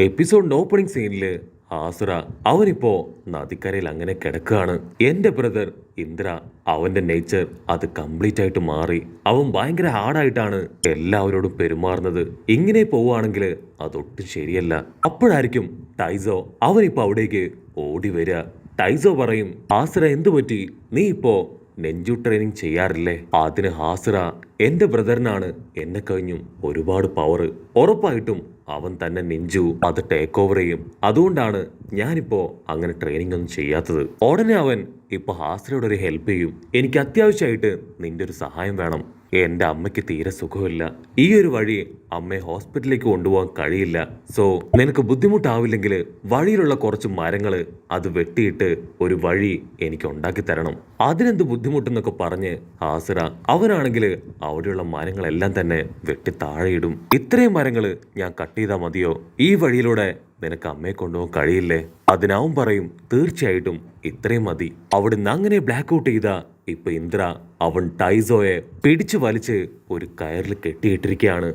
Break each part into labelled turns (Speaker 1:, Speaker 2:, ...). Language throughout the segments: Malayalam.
Speaker 1: എപ്പിസോഡിന്റെ ഓപ്പണിംഗ് സീനില് ആസുറ അവനിപ്പോ നദിക്കരയിൽ അങ്ങനെ കിടക്കുകയാണ്. എന്റെ ബ്രദർ ഇന്ദ്ര അവന്റെ നേച്ചർ അത് കംപ്ലീറ്റ് ആയിട്ട് മാറി. അവൻ ഭയങ്കര ഹാർഡായിട്ടാണ് എല്ലാവരോടും പെരുമാറുന്നത്. ഇങ്ങനെ പോവുകയാണെങ്കിൽ അതൊട്ടും ശരിയല്ല. അപ്പോഴായിരിക്കും ടൈസോ അവനിപ്പോ അവിടേക്ക് ഓടി വരിക. ടൈസോ പറയും, ആസുറ എന്തു പറ്റി, നീ ഇപ്പോ നെഞ്ചു ട്രെയിനിങ് ചെയ്യാറില്ലേ? അതിന് ഹാസിറ, എന്റെ ബ്രദറിനാണ് എന്നെ കഴിഞ്ഞും ഒരുപാട് പവർ. ഉറപ്പായിട്ടും അവൻ തന്നെ നെഞ്ചു അത് ടേക്ക് ഓവർ ചെയ്യും. അതുകൊണ്ടാണ് ഞാനിപ്പോ അങ്ങനെ ട്രെയിനിങ് ഒന്നും ചെയ്യാത്തത്. ഉടനെ അവൻ ഇപ്പൊ ഹാസിറയോട് ഒരു ഹെൽപ്പ് ചെയ്യും. എനിക്ക് അത്യാവശ്യമായിട്ട് നിന്റെ ഒരു സഹായം വേണം. എന്റെ അമ്മയ്ക്ക് തീരെ സുഖമില്ല. ഈ ഒരു വഴി അമ്മയെ ഹോസ്പിറ്റലിലേക്ക് കൊണ്ടുപോകാൻ കഴിയില്ല. സോ നിനക്ക് ബുദ്ധിമുട്ടാവില്ലെങ്കിൽ വഴിയിലുള്ള കുറച്ച് മരങ്ങള് അത് വെട്ടിയിട്ട് ഒരു വഴി എനിക്ക് ഉണ്ടാക്കി തരണം. അതിനെന്ത് ബുദ്ധിമുട്ടെന്നൊക്കെ പറഞ്ഞ് ഹാസിറ അവനാണെങ്കിൽ അവിടെയുള്ള മരങ്ങളെല്ലാം തന്നെ വെട്ടി താഴെയിടും. ഇത്രയും മരങ്ങള് ഞാൻ കട്ട് ചെയ്താൽ മതിയോ? ഈ വഴിയിലൂടെ നിനക്ക് അമ്മയെ കൊണ്ടുപോകാൻ കഴിയില്ലേ? അതിനാവും പറയും, തീർച്ചയായിട്ടും ഇത്രയും മതി. അവിടുന്ന് അങ്ങനെ ബ്ലാക്ക് ഔട്ട് ചെയ്ത ഇപ്പൊ ഇന്ദ്ര അവൻ ടൈസോയെ പിടിച്ചു വലിച്ച് ഒരു കയറിൽ കെട്ടിയിട്ടിരിക്കുകയാണ്.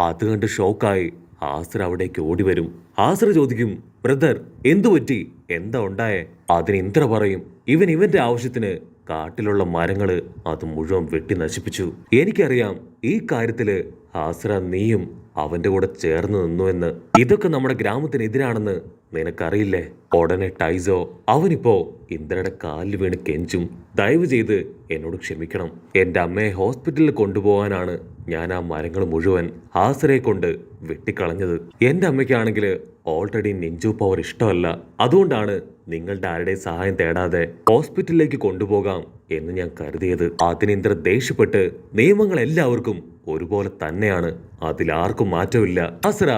Speaker 1: അത് കണ്ട് ഷോക്കായി ആസിർ അവിടേക്ക് ഓടി വരും. ആസിർ ചോദിക്കും, ബ്രദർ എന്തു പറ്റി, എന്താ ഉണ്ടായേ? അതിന് ഇന്ദ്ര പറയും, ഇവന്റെ ആവശ്യത്തിന് കാട്ടിലുള്ള മരങ്ങള് അത് മുഴുവൻ വെട്ടി നശിപ്പിച്ചു. എനിക്കറിയാം ഈ കാര്യത്തില് ആസിറ നീയും അവന്റെ കൂടെ ചേർന്ന് നിന്നുവെന്ന്. ഇതൊക്കെ നമ്മുടെ ഗ്രാമത്തിനെതിരാണെന്ന് നിനക്കറിയില്ലേ? ഉടനെ ടൈസോ അവനിപ്പോ ഇന്ദ്രയുടെ കാലിൽ വീണ് കെഞ്ചും, ദയവ് ചെയ്ത് എന്നോട് ക്ഷമിക്കണം. എന്റെ അമ്മയെ ഹോസ്പിറ്റലിൽ കൊണ്ടുപോകാനാണ് ഞാൻ ആ മരങ്ങൾ മുഴുവൻ ആസിറയെ കൊണ്ട് വെട്ടിക്കളഞ്ഞത്. എന്റെ അമ്മയ്ക്കാണെങ്കിൽ ഓൾറെഡി നെഞ്ചു പവർ ഇഷ്ടമല്ല. അതുകൊണ്ടാണ് നിങ്ങളുടെ ആരുടെയും സഹായം തേടാതെ ഹോസ്പിറ്റലിലേക്ക് കൊണ്ടുപോകാം എന്ന് ഞാൻ കരുതിയത്. അതിന് ഇന്ദ്ര ദേഷ്യപ്പെട്ട്, നിയമങ്ങൾ എല്ലാവർക്കും ഒരുപോലെ തന്നെയാണ്, അതിലാർക്കും മാറ്റമില്ല. ആസിറ,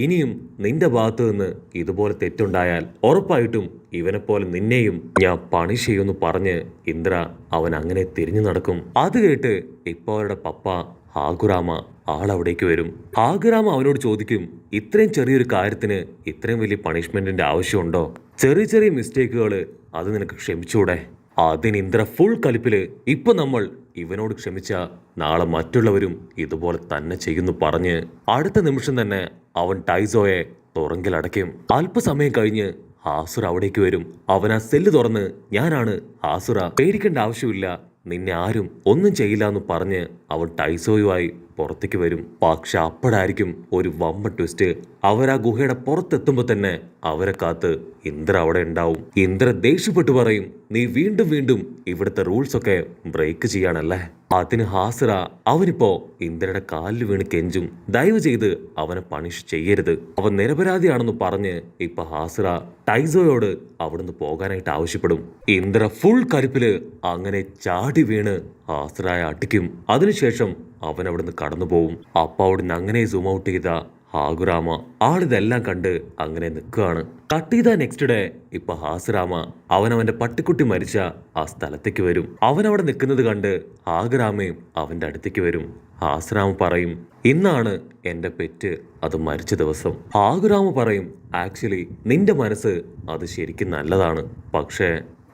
Speaker 1: ഇനിയും നിന്റെ ഭാഗത്തു നിന്ന് ഇതുപോലെ തെറ്റുണ്ടായാൽ ഉറപ്പായിട്ടും ഇവനെ പോലെ നിന്നെയും ഞാൻ പണിഷ് ചെയ്യുമെന്ന് പറഞ്ഞ് ഇന്ദ്ര അവൻ അങ്ങനെ തിരിഞ്ഞു നടക്കും. അത് കേട്ട് ഇപ്പൊ അവരുടെ പപ്പ ഹാഗുറാമ ആളവിടേക്ക് വരും. ഹാഗുറാമ അവനോട് ചോദിക്കും, ഇത്രയും ചെറിയൊരു കാര്യത്തിന് ഇത്രയും വലിയ പണിഷ്മെന്റിന്റെ ആവശ്യമുണ്ടോ? ചെറിയ ചെറിയ മിസ്റ്റേക്കുകൾ അത് നിനക്ക് ക്ഷമിച്ചൂടെ? അതിന് ഇന്ദ്ര ഫുൾ കലിപ്പില്, ഇപ്പൊ നമ്മൾ ഇവനോട് ക്ഷമിച്ച നാളെ മറ്റുള്ളവരും ഇതുപോലെ തന്നെ ചെയ്യുന്നു പറഞ്ഞ് അടുത്ത നിമിഷം തന്നെ അവൻ ടൈസോയെ തുറങ്കിലടയ്ക്കും. അല്പസമയം കഴിഞ്ഞ് ഹാസുറ അവിടേക്ക് വരും. അവൻ ആ സെല്ല് തുറന്ന്, ഞാനാണ് ഹാസുറ, പേടിക്കേണ്ട ആവശ്യമില്ല, നിന്നെ ആരും ഒന്നും ചെയ്യില്ല എന്ന് പറഞ്ഞ് അവൻ ടൈസോയുമായി പുറത്തേക്ക് വരും. പക്ഷെ അപ്പോഴായിരിക്കും ഒരു വമ്പ ട്വിസ്റ്റ്. അവരാ ഗുഹയുടെ പുറത്തെത്തുമ്പോ തന്നെ അവരെ കാത്ത് ഇന്ദ്ര അവിടെ ഉണ്ടാവും. ഇന്ദ്ര ദേഷ്യപ്പെട്ടു പറയും, നീ വീണ്ടും വീണ്ടും ഇവിടുത്തെ റൂൾസ് ഒക്കെ ബ്രേക്ക് ചെയ്യാണല്ലേ? അതിന് ഹാസിറ അവനിപ്പോ ഇന്ദ്രയുടെ കാലിൽ വീണ് കെഞ്ചും, ദയവ് ചെയ്ത് അവനെ പണിഷ് ചെയ്യരുത്, അവൻ നിരപരാധിയാണെന്ന് പറഞ്ഞ് ഇപ്പൊ ഹാസിറ ടൈസോയോട് അവിടുന്ന് പോകാനായിട്ട് ആവശ്യപ്പെടും. ഇന്ദ്ര ഫുൾ കരുപ്പില് അങ്ങനെ ചാടി വീണ് ഹാസിറായ അടിക്കും. അതിനുശേഷം അവൻ അവിടുന്ന് കടന്നു പോവും. അപ്പൊ അവിടുന്ന് അങ്ങനെ സൂം ഔട്ട് ചെയ്ത ഹാഗുറാമ ആളിതെല്ലാം കണ്ട് അങ്ങനെ നിൽക്കുകയാണ്. കട്ട് ചെയ്ത നെക്സ്റ്റ് ഡേ ഇപ്പൊ ഹാസിറാമ അവനവന്റെ പട്ടിക്കുട്ടി മരിച്ച ആ സ്ഥലത്തേക്ക് വരും. അവനവിടെ നിൽക്കുന്നത് കണ്ട് ഹാഗുറാമയും അവന്റെ അടുത്തേക്ക് വരും. ഹാസിറാമ പറയും, ഇന്നാണ് എന്റെ പെറ്റ് അത് മരിച്ച ദിവസം. ഹാഗുറാമ പറയും, ആക്ച്വലി നിന്റെ മനസ്സ് അത് ശരിക്കും നല്ലതാണ്, പക്ഷേ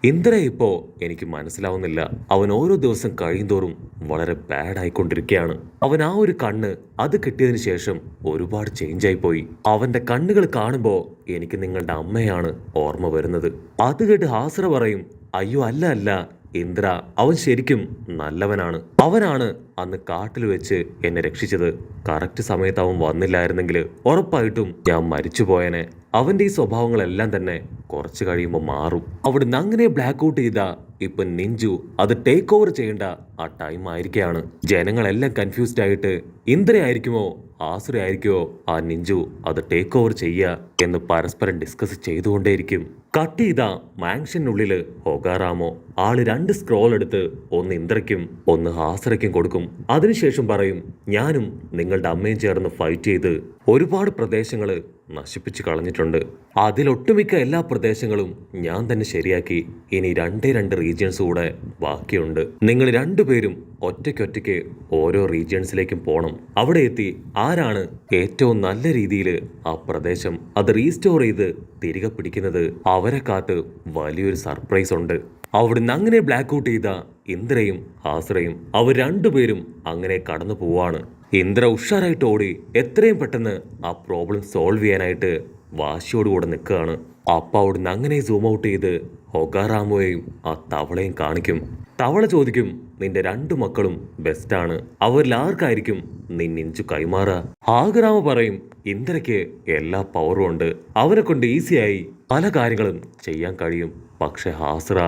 Speaker 1: ഇന്ദ്ര ഇപ്പോ എനിക്ക് മനസ്സിലാവുന്നില്ല. അവൻ ഓരോ ദിവസം കഴിയുന്തോറും വളരെ ബാഡ് ആയിക്കൊണ്ടിരിക്കുകയാണ്. അവൻ ആ ഒരു കണ്ണ് അത് കിട്ടിയതിനു ശേഷം ഒരുപാട് ചേഞ്ച് ആയി പോയി. അവന്റെ കണ്ണുകൾ കാണുമ്പോ എനിക്ക് നിങ്ങളുടെ അമ്മയാണ് ഓർമ്മ വരുന്നത്. അത് കേട്ട് ഹാസിറ പറയും, അയ്യോ അല്ല അല്ല ഇന്ദ്ര, അവൻ ശരിക്കും നല്ലവനാണ്. അവനാണ് അന്ന് കാട്ടിൽ വെച്ച് എന്നെ രക്ഷിച്ചത്. കറക്റ്റ് സമയത്ത് അവൻ വന്നില്ലായിരുന്നെങ്കിൽ ഉറപ്പായിട്ടും ഞാൻ മരിച്ചു പോയനെ. അവന്റെ ഈ സ്വഭാവങ്ങളെല്ലാം തന്നെ കുറച്ച് കഴിയുമ്പോൾ മാറും. അവിടുന്ന് അങ്ങനെ ബ്ലാക്ക് ഔട്ട് ചെയ്ത ഇപ്പൊ നിഞ്ചു അത് ടേക്ക് ഓവർ ചെയ്യേണ്ട ആ ടൈം ആയിരിക്കുകയാണ്. ജനങ്ങളെല്ലാം കൺഫ്യൂസ്ഡ് ആയിട്ട് ഇന്ദ്രയായിരിക്കുമോ ആസുര ആയിരിക്കുമോ ആ നിഞ്ചു അത് ടേക്ക് ഓവർ ചെയ്യുക എന്ന് പരസ്പരം ഡിസ്കസ് ചെയ്തുകൊണ്ടേയിരിക്കും. കട്ട് ചെയ്ത മാൻഷനുള്ളില് ഹൊഗാറാമോ ആള് 2 സ്ക്രോൾ എടുത്ത് ഒന്ന് ഇന്ദ്രയ്ക്കും ഒന്ന് ഹാസിറയ്ക്കും കൊടുക്കും. അതിനുശേഷം പറയും, ഞാനും നിങ്ങളുടെ അമ്മയും ചേർന്ന് ഫൈറ്റ് ചെയ്ത് ഒരുപാട് പ്രദേശങ്ങൾ നശിപ്പിച്ച് കളഞ്ഞിട്ടുണ്ട്. അതിലൊട്ടുമിക്ക എല്ലാ പ്രദേശങ്ങളും ഞാൻ തന്നെ ശരിയാക്കി. ഇനി 2 റീജിയൻസ് കൂടെ ബാക്കിയുണ്ട്. നിങ്ങൾ 2 പേരും ഒറ്റയ്ക്കൊറ്റയ്ക്ക് ഓരോ റീജിയൻസിലേക്കും പോകണം. അവിടെ എത്തി ആരാണ് ഏറ്റവും നല്ല രീതിയിൽ ആ പ്രദേശം അത് റീസ്റ്റോർ ചെയ്ത് തിരികെ പിടിക്കുന്നത് അവരെ കാത്ത് വലിയൊരു സർപ്രൈസ് ഉണ്ട്. അവിടുന്ന് അങ്ങനെ ബ്ലാക്ക് ഔട്ട് ചെയ്ത ഇന്ദ്രയും ഹാസിറയും അവർ 2 പേരും അങ്ങനെ കടന്നു പോവാണ്. ഇന്ദ്ര ഉഷാറായിട്ട് ഓടി എത്രയും പെട്ടെന്ന് ആ പ്രോബ്ലം സോൾവ് ചെയ്യാനായിട്ട് വാശിയോടുകൂടെ നിൽക്കുകയാണ്. അപ്പ അവിടുന്ന് അങ്ങനെ സൂം ഔട്ട് ചെയ്ത് ഹൊഗാറാമുവെയും ആ തവളയും കാണിക്കും. തവള ചോദിക്കും, നിന്റെ 2 മക്കളും ബെസ്റ്റാണ്, അവരിൽ ആർക്കായിരിക്കും നീ നിഞ്ചു കൈമാറുക? ഹാഗറാമ പറയും, ഇന്ദ്രയ്ക്ക് എല്ലാ പവറും ഉണ്ട്, അവനെ കൊണ്ട് ഈസിയായി പല കാര്യങ്ങളും ചെയ്യാൻ കഴിയും. പക്ഷെ ഹാസ്ര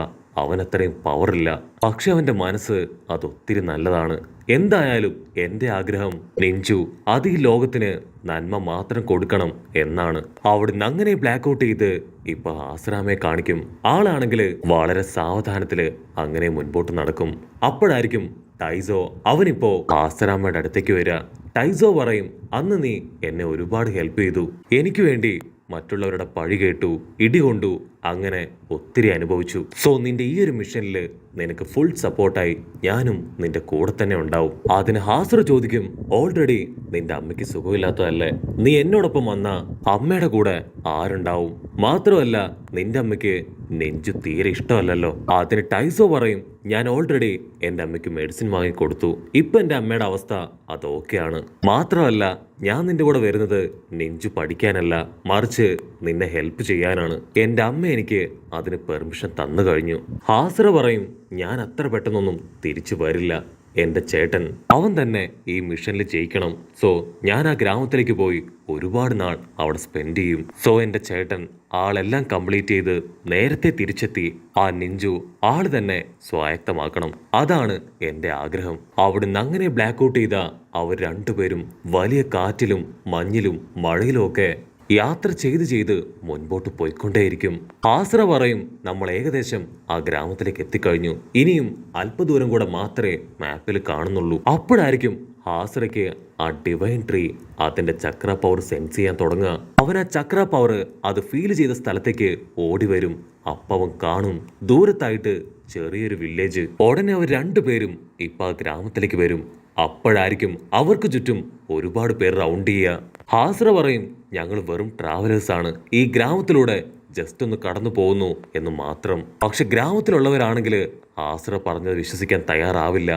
Speaker 1: അവനത്രയും പവറില്ല. പക്ഷെ അവന്റെ മനസ്സ് അതൊത്തിരി നല്ലതാണ്. എന്തായാലും എന്റെ ആഗ്രഹം നിഞ്ചു അത് ഈ ലോകത്തിന് നന്മ മാത്രം കൊടുക്കണം എന്നാണ്. അവിടുന്ന് അങ്ങനെ ബ്ലാക്ക് ഔട്ട് ചെയ്ത് ഇപ്പൊ ആശ്രാമയെ കാണിക്കും. ആളാണെങ്കില് വളരെ സാവധാനത്തില് അങ്ങനെ മുൻപോട്ട് നടക്കും. അപ്പോഴായിരിക്കും ടൈസോ അവനിപ്പോ ആശ്രാമയുടെ അടുത്തേക്ക് വരിക. ടൈസോ പറയും, അന്ന് നീ എന്നെ ഒരുപാട് ഹെൽപ്പ് ചെയ്തു, എനിക്ക് വേണ്ടി മറ്റുള്ളവരുടെ പഴി കേട്ടു, ഇടികൊണ്ടു, അങ്ങനെ ഒത്തിരി അനുഭവിച്ചു. സോ നിന്റെ ഈ ഒരു മിഷനിൽ നിനക്ക് ഫുൾ സപ്പോർട്ടായി ഞാനും നിന്റെ കൂടെ തന്നെ ഉണ്ടാവും. അതിന് ഹാസർ ചോദിക്കും, ഓൾറെഡി നിന്റെ അമ്മയ്ക്ക് സുഖമില്ലാത്തതല്ലേ, നീ എന്നോടൊപ്പം വന്ന അമ്മയുടെ കൂടെ ആരുണ്ടാവും? മാത്രമല്ല നിന്റെ അമ്മയ്ക്ക് നെഞ്ചു തീരെ ഇഷ്ടമല്ലല്ലോ. അതിന് ടൈസോ പറയും, ഞാൻ ഓൾറെഡി എന്റെ അമ്മയ്ക്ക് മെഡിസിൻ വാങ്ങിക്കൊടുത്തു, ഇപ്പൊ എന്റെ അമ്മയുടെ അവസ്ഥ അത് ഓക്കെയാണ്. മാത്രമല്ല ഞാൻ നിന്റെ കൂടെ വരുന്നത് നെഞ്ചു പഠിക്കാനല്ല, മറിച്ച് നിന്നെ ഹെൽപ്പ് ചെയ്യാനാണ്. എന്റെ അമ്മ എനിക്ക് അതിന് പെർമിഷൻ തന്നു കഴിഞ്ഞു. ഹാസറ പറയും, ഞാൻ അത്ര പെട്ടെന്നൊന്നും തിരിച്ചു വരില്ല, എന്റെ ചേട്ടൻ അവൻ തന്നെ ഈ മിഷനിൽ ജയിക്കണം. സോ ഞാൻ ആ ഗ്രാമത്തിലേക്ക് പോയി ഒരുപാട് നാൾ അവിടെ സ്പെൻഡ് ചെയ്യും. സോ എന്റെ ചേട്ടൻ ആളെല്ലാം കംപ്ലീറ്റ് ചെയ്ത് നേരത്തെ തിരിച്ചെത്തി ആ നിഞ്ചു ആള് തന്നെ സ്വായത്തമാക്കണം. അതാണ് എന്റെ ആഗ്രഹം. അവിടുന്ന് അങ്ങനെ ബ്ലാക്ക് ഔട്ട് ചെയ്ത അവർ 2 പേരും വലിയ കാറ്റിലും മഞ്ഞിലും മഴയിലും ഒക്കെ യാത്ര ചെയ്ത് മുൻപോട്ട് പോയിക്കൊണ്ടേയിരിക്കും. ആസ്ര പറയും, നമ്മൾ ഏകദേശം ആ ഗ്രാമത്തിലേക്ക് എത്തിക്കഴിഞ്ഞു, ഇനിയും അല്പദൂരം കൂടെ മാത്രമേ മാപ്പിൽ കാണുന്നുള്ളൂ. അപ്പോഴായിരിക്കും ആസ്രയ്ക്ക് ആ ഡിവൈൻ ട്രീ അതിന്റെ ചക്ര പവർ സെൻസ് ചെയ്യാൻ തുടങ്ങുക. അവൻ ആ ചക്ര പവർ അത് ഫീൽ ചെയ്ത സ്ഥലത്തേക്ക് ഓടി വരും. അപ്പവൻ കാണും ദൂരത്തായിട്ട് ചെറിയൊരു വില്ലേജ്. ഉടനെ അവർ 2 പേരും ഇപ്പൊ ആ ഗ്രാമത്തിലേക്ക് വരും. അപ്പോഴായിരിക്കും അവർക്ക് ചുറ്റും ഒരുപാട് പേർ റൗണ്ട് ചെയ്യുക. ഹാസ്ര പറയും, ഞങ്ങൾ വെറും ട്രാവലേഴ്സ് ആണ്, ഈ ഗ്രാമത്തിലൂടെ ജസ്റ്റ് ഒന്ന് കടന്നു പോകുന്നു എന്ന് മാത്രം. പക്ഷെ ഗ്രാമത്തിലുള്ളവരാണെങ്കിൽ ഹാസ്ര പറഞ്ഞത് വിശ്വസിക്കാൻ തയ്യാറാവില്ല.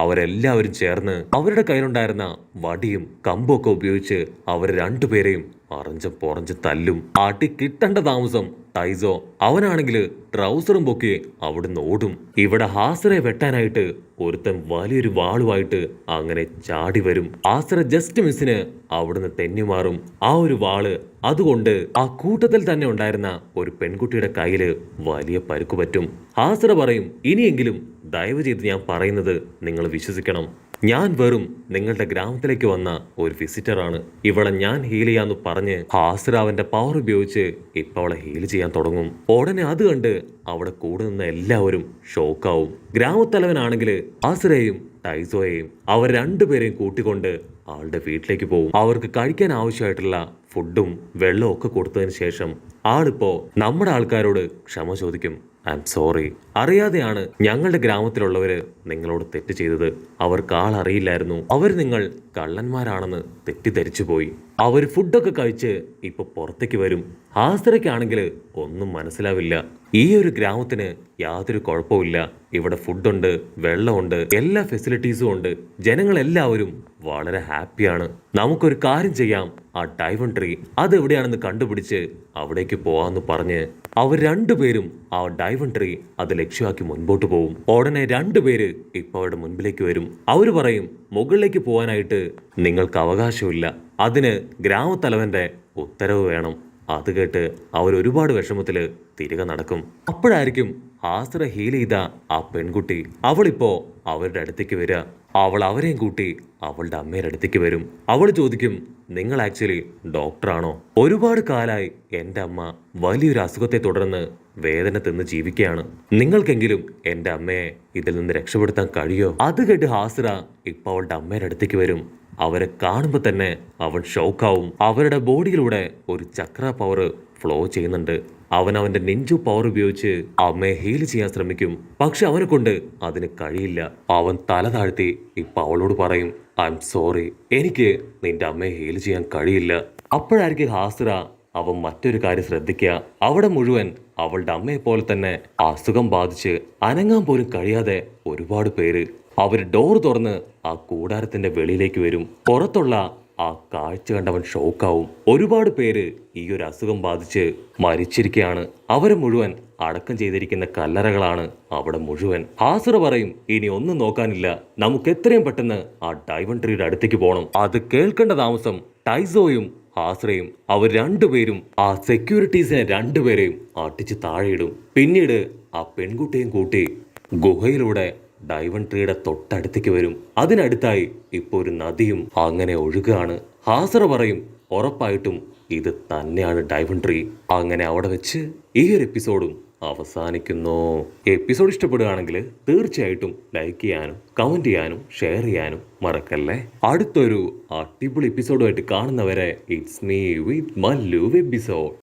Speaker 1: അവരെല്ലാവരും ചേർന്ന് അവരുടെ കയ്യിലുണ്ടായിരുന്ന വടിയും കമ്പൊക്കെ ഉപയോഗിച്ച് അവർ 2 പേരെയും അറഞ്ചും പൊറഞ്ചും തല്ലും. അടി കിട്ടേണ്ട താമസം ടൈസോ അവനാണെങ്കിൽ ട്രൗസറും പൊക്കി അവിടുന്ന് ഓടും. ഇവിടെ ഹാസറെ വെട്ടാനായിട്ട് ഒരുത്തൻ വലിയൊരു വാളുമായിട്ട് അങ്ങനെ ചാടി വരും. ഹാസറ ജസ്റ്റ് മിസ്സിന് അവിടുന്ന് തെന്നിമാറും. ആ ഒരു വാള് അതുകൊണ്ട് ആ കൂട്ടത്തിൽ തന്നെ ഉണ്ടായിരുന്ന ഒരു പെൺകുട്ടിയുടെ കയ്യില് വലിയ പരുക്കു പറ്റും. ഹാസറ പറയും, ഇനിയെങ്കിലും ദയവ് ചെയ്ത് ഞാൻ പറയുന്നത് നിങ്ങൾ വിശ്വസിക്കണം, ഞാൻ വെറും നിങ്ങളുടെ ഗ്രാമത്തിലേക്ക് വന്ന ഒരു വിസിറ്ററാണ്, ഇവളെ ഞാൻ ഹീൽ ചെയ്യാന്ന് പറഞ്ഞ് ഹാസ്ര അവന്റെ പവർ ഉപയോഗിച്ച് ഇപ്പൊ അവളെ ഹീൽ ചെയ്യാൻ തുടങ്ങും. ഉടനെ അത് കണ്ട് അവിടെ കൂടെ നിന്ന് എല്ലാവരും ഷോക്കാവും. ഗ്രാമത്തലവനാണെങ്കിൽ ഹാസ്രയെയും ടൈസോയെയും അവർ 2 പേരെയും കൂട്ടിക്കൊണ്ട് ആളുടെ വീട്ടിലേക്ക് പോകും. അവർക്ക് കഴിക്കാൻ ആവശ്യമായിട്ടുള്ള ഫുഡും വെള്ളവും ഒക്കെ കൊടുത്തതിന് ശേഷം ആളിപ്പോ നമ്മുടെ ആൾക്കാരോട് ക്ഷമ ചോദിക്കും. ഐ എം സോറി, അറിയാതെയാണ് ഞങ്ങളുടെ ഗ്രാമത്തിലുള്ളവര് നിങ്ങളോട് തെറ്റ് ചെയ്തത്, അവർക്ക് ആളറിയില്ലായിരുന്നു, അവർ നിങ്ങൾ കള്ളന്മാരാണെന്ന് തെറ്റിദ്ധരിച്ചു പോയി. അവർ ഫുഡൊക്കെ കഴിച്ച് ഇപ്പൊ പുറത്തേക്ക് വരും. ഹാസ്രയ്ക്കാണെങ്കിൽ ഒന്നും മനസ്സിലാവില്ല. ഈ ഒരു ഗ്രാമത്തിന് യാതൊരു കുഴപ്പമില്ല, ഇവിടെ ഫുഡുണ്ട്, വെള്ളമുണ്ട്, എല്ലാ ഫെസിലിറ്റീസും ഉണ്ട്, ജനങ്ങളെല്ലാവരും വളരെ ഹാപ്പിയാണ്. നമുക്കൊരു കാര്യം ചെയ്യാം, ആ ഡൈവൺ ട്രീ അതെവിടെയാണെന്ന് കണ്ടുപിടിച്ച് അവിടേക്ക് പോവാന്ന് പറഞ്ഞ് അവർ 2 പേരും ആ ഡൈവൺ ട്രീ അത് ലക്ഷ്യമാക്കി മുൻപോട്ട് പോകും. ഉടനെ 2 പേര് ഇപ്പൊ അവരുടെ മുൻപിലേക്ക് വരും. അവര് പറയും, മുകളിലേക്ക് പോകാനായിട്ട് നിങ്ങൾക്ക് അവകാശമില്ല, അതിന് ഗ്രാമത്തലവന്റെ ഉത്തരവ് വേണം. അത് കേട്ട് അവർ ഒരുപാട് വിഷമത്തില് തിരികെ നടക്കും. അപ്പോഴായിരിക്കും ഹാസ്ര ഹീൽ ചെയ്ത ആ പെൺകുട്ടി അവളിപ്പോ അവരുടെ അടുത്തേക്ക് വരിക. അവൾ അവരെയും കൂട്ടി അവളുടെ അമ്മയുടെ അടുത്തേക്ക് വരും. അവൾ ചോദിക്കും, നിങ്ങൾ ആക്ച്വലി ഡോക്ടറാണോ? ഒരുപാട് കാലായി എൻ്റെ അമ്മ വലിയൊരു അസുഖത്തെ തുടർന്ന് വേദന തിന്ന് ജീവിക്കുകയാണ്, നിങ്ങൾക്കെങ്കിലും എൻ്റെ അമ്മയെ ഇതിൽ നിന്ന് രക്ഷപ്പെടുത്താൻ കഴിയോ? അത് കേട്ട് ഹാസ്ര ഇപ്പൊ അവളുടെ അമ്മയുടെ അടുത്തേക്ക് വരും. അവരെ കാണുമ്പോൾ തന്നെ അവൻ ഷോക്കാവും. അവരുടെ ബോഡിയിലൂടെ ഒരു ചക്ര പവർ ഫ്ലോ ചെയ്യുന്നുണ്ട്. അവൻ അവന്റെ നിഞ്ചു പവർ ഉപയോഗിച്ച് അമ്മയെ ഹീൽ ചെയ്യാൻ ശ്രമിക്കും. പക്ഷെ അവനെ കൊണ്ട് അതിന് കഴിയില്ല. അവൻ തല താഴ്ത്തി ഇപ്പൊ അവളോട് പറയും, ഐ എം സോറി, എനിക്ക് നിന്റെ അമ്മയെ ഹീൽ ചെയ്യാൻ കഴിയില്ല. അപ്പോഴായിരിക്കും ഹാസ്ര അവൻ മറ്റൊരു കാര്യം ശ്രദ്ധിക്കുക. അവിടെ മുഴുവൻ അവളുടെ അമ്മയെ പോലെ തന്നെ അസുഖം ബാധിച്ച് അനങ്ങാൻ പോലും കഴിയാതെ ഒരുപാട് പേര്. അവർ ഡോർ തുറന്ന് ആ കൂടാരത്തിന്റെ വെളിയിലേക്ക് വരും. പുറത്തുള്ള ആ കാഴ്ച കണ്ടവൻ ഷോക്കാവും. ഒരുപാട് പേര് ഈ ഒരു അസുഖം ബാധിച്ച് മരിച്ചിരിക്കുകയാണ്. അവരെ മുഴുവൻ അടക്കം ചെയ്തിരിക്കുന്ന കല്ലറകളാണ് അവിടെ മുഴുവൻ. ആസുറ പറയും, ഇനി ഒന്നും നോക്കാനില്ല, നമുക്ക് എത്രയും പെട്ടെന്ന് ആ ഡൈവൺ ട്രീയുടെ അടുത്തേക്ക് പോകണം. അത് കേൾക്കേണ്ട താമസം ടൈസോയും ആശ്രയും അവർ രണ്ടുപേരും ആ സെക്യൂരിറ്റീസിനെ രണ്ടുപേരെയും അടിച്ച് താഴെയിടും. പിന്നീട് ആ പെൺകുട്ടിയും കൂട്ടി ഗുഹയിലൂടെ ഡൈവൺ ട്രീയുടെ തൊട്ടടുത്തേക്ക് വരും. അതിനടുത്തായി ഇപ്പോൾ ഒരു നദിയും അങ്ങനെ ഒഴുകുകയാണ്. ഹാസറ പറയും, ഉറപ്പായിട്ടും ഇത് തന്നെയാണ് ഡൈവൺ ട്രീ. അങ്ങനെ അവിടെ വെച്ച് ഈ ഒരു എപ്പിസോഡും അവസാനിക്കുന്നു. എപ്പിസോഡ് ഇഷ്ടപ്പെടുകയാണെങ്കിൽ തീർച്ചയായിട്ടും ലൈക്ക് ചെയ്യാനും കമന്റ് ചെയ്യാനും ഷെയർ ചെയ്യാനും മറക്കല്ലേ. അടുത്തൊരു അടിപൊളി എപ്പിസോഡുമായിട്ട് കാണുന്നവരെ it's me with Mallu episode.